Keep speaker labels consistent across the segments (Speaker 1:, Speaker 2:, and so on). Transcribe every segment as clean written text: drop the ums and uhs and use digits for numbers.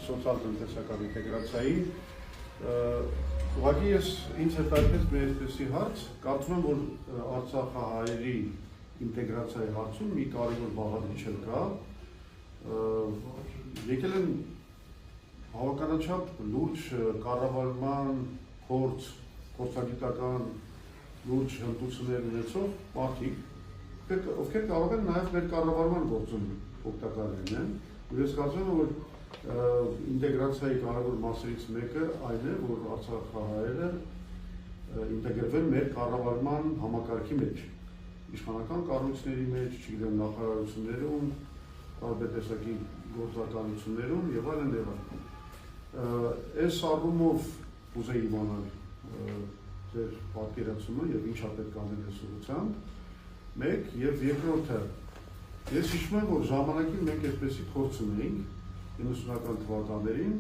Speaker 1: սոցիալ-տնտեսական ինտեգրացիային, ուղղակի ես ինձ հետաքրքրեց մի այսպիսի հարց, կարծում եմ, որ արցախահայերի ինտեգրացիայի հարցում մի կարևոր բաղադրիչ կա, եկել են հավականաչափ լուրջ կառավարման փորձ, փորձագիտական լուրջ հմտություններ ունեցող մարդիկ, ովքեր կարող են նաև մեր կառավարման գործում օգտակար լինեն, ու ես կարծում եմ, որ ինտեգրացիայի կարևոր մասերից մեկը այն է, որ արցախահայերը ինտեգրվեն մեր կառավարման համակարգի մեջ, իշխանական կառույցների մեջ, չգիտեմ, նախարարություններում, տարբեր տեսակի գործականություններում եւ այլն եւ այլն։ Այս առումով ուզեի իմանալ ձեր պատկերացումը եւ ինչա պետք է անել այս ուղղությամբ։ Մեկ եւ երկրորդը, ես հիշում եմ, որ ժամանակին մենք այսպեսի փորձ ունեինք 90-ական թվականներին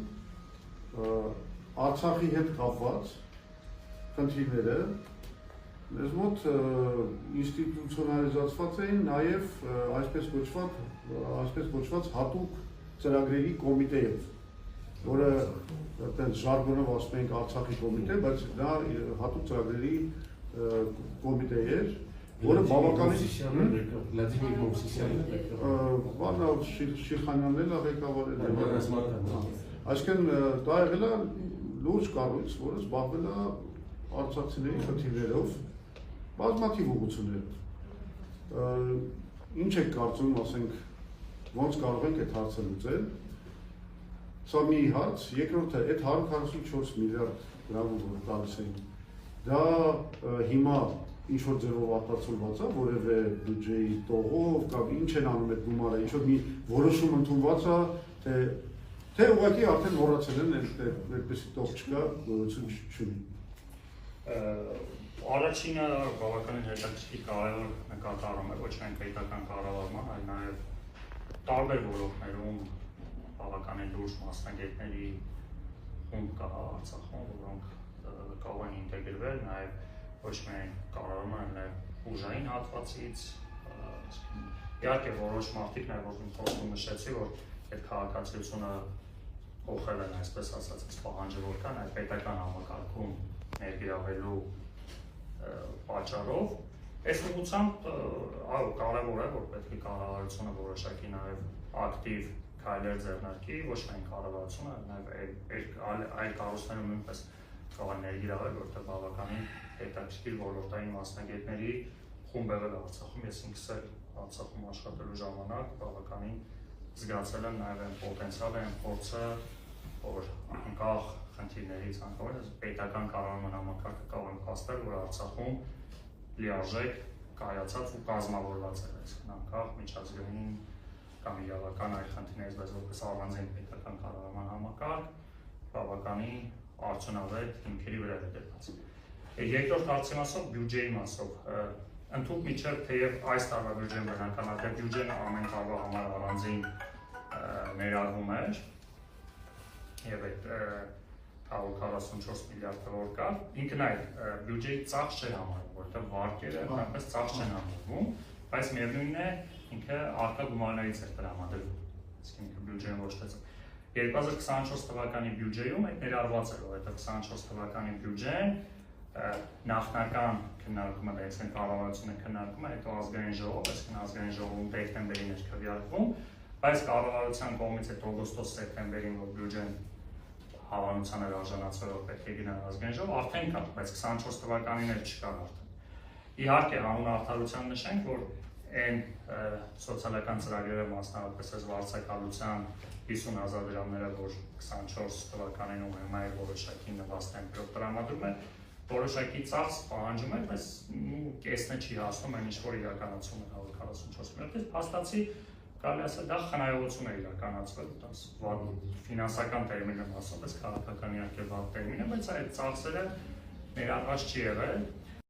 Speaker 1: Արցախի հետ կապված խնդիրները մեզ մոտ ինստիտուցիոնալիզացված էին նաև այսպես կոչված հատուկ ծրագրերի կոմիտեով, որը այդպես ժարգոնով ասում ենք Արցախի կոմիտե, բայց դա հատուկ ծրագրերի կոմիտե էր, որը բավականին
Speaker 2: Վլադիմիր Մովսիսյանը
Speaker 1: Շիրխանյանն էլ ղեկավար էր։ Այսինքն դա եղել է լուրջ կառույց, որը զբաղվել է արցախցիների խնդիրներով, բազմաթիվ ուղղություններով։ Ինչ եք կարծում, ասենք, ոնց կարող ենք այդ հարցը լուծել։ Սա մի հարց, երկրորդը, այդ 144 միլիարդ դրամը, որ տալիս էին, դա հիմա ինչ-որ ձևով արտացոլված է, որևէ բյուջեի տողով, կամ ինչ են անում այդ գումարը, ինչ-որ մի որոշում ընդունված է, թե ուղղակի արդեն մոռացել են այդպիսի տող չկա, գոյություն չունի։
Speaker 3: Առաջինը բավականին հետաքրքիր կարևոր նկատառում է ոչ միայն պետական կառավարման, այլ նաև տարբեր ոլորտներում բավականին լուրջ մասնագետների խումբ կա Արցախում, որոնք կարող են ինտեգրվել նաև ոչ միայն կառավարման, այլ նաև ուժային հատվածից, իհարկե որոշ մարդիկ նաև որ խոսում նշեցի, որ այդ քաղաքացիությունը փոխել են, այսպես ասած, պահանջը որ կան, այդ պետական համակարգում ներգրավելու պատճառով, այս ուղղությամբ կարևոր է, որ պետք է կառավարությունը որոշակի նաև ակտիվ քայլեր ձեռնարկի, ոչ միայն կառավարությունը, նաև այլ կառույցներում նույնպես կարող են ներգրավել, որտեղ բավականին հետաքրքիր ոլորտային մասնագետների խումբ եղել Արցախում, ես ինքս էլ Արցախում աշխատելու ժամանակ բավականին զգացել եմ նաև այն պոտենցիալը, այն փորձը, որ անկախ խնդիրներից անկախ պետական կառավարման համակարգը կարող են փաստել, որ Արցախում լիարժեք կայացած ու կազմավորված է, այսինքն անկախ միջազգային կամ իրավական այլ խնդիրներից, բայց որպես առանձին պետական կառավարման համակարգ բավականին արդյունավետ հիմքերի վրա է դրված։ Երկրորդ հարցի մասով բյուջեի մասով ընդհանուր միջև թեև այս տարվա բյուջեն բնականաբար բյուջեն ամեն տարվա համար առանձին ներառվում էր եւ այդ 144 միլիարդը որ կա, ինքն այդ բյուջեի ծախս չէր համարվում, որտեղ վարկերը այնպես ծախս չեն համարվում, բայց միևնույնն է ինքը արկա գումարներից էր տրամադրվում, այսինքն ինքը բյուջեն ոչ թե 2024 թվականի բյուջեում այդ ներառված էր, որովհետև 24 թվականի բյուջեն նախնական քննարկումը, այսինքն կառավարությունը քննարկում է, հետո ազգային ժողով, այսինքն ազգային ժողովում դեկտեմբերին էր քվեարկվում, բայց կառավարության կողմից այդ օգոստոս-սեպտեմբերին, որ բյուջեն հավանության էր արժանացվելով պետք է գնա ազգային ժողով, արդեն կա, բայց 24 թվականին էլ չկար արդեն։ Իհարկե, անուն արդարության նշենք, որ այն սոցիալական ծրագրերը մասնավորապես վարձակալության 50,000 դրամները, որ 24 թվականին ու հիմա էլ որոշակի նվաստ տեմպերով տրամադրում է, որոշակի ծախս պահանջում է, բայց կեսն չի հասնում այն ինչ որ իրականացում է 144 միլիարդից, փաստացի կարելի ասել դա խնայողություն է իրականացվել, ֆինանսական տերմինով ասում, բայց քաղաքական իհարկե վատ տերմին է, բայց այդ ծախսերը ներառված չի եղել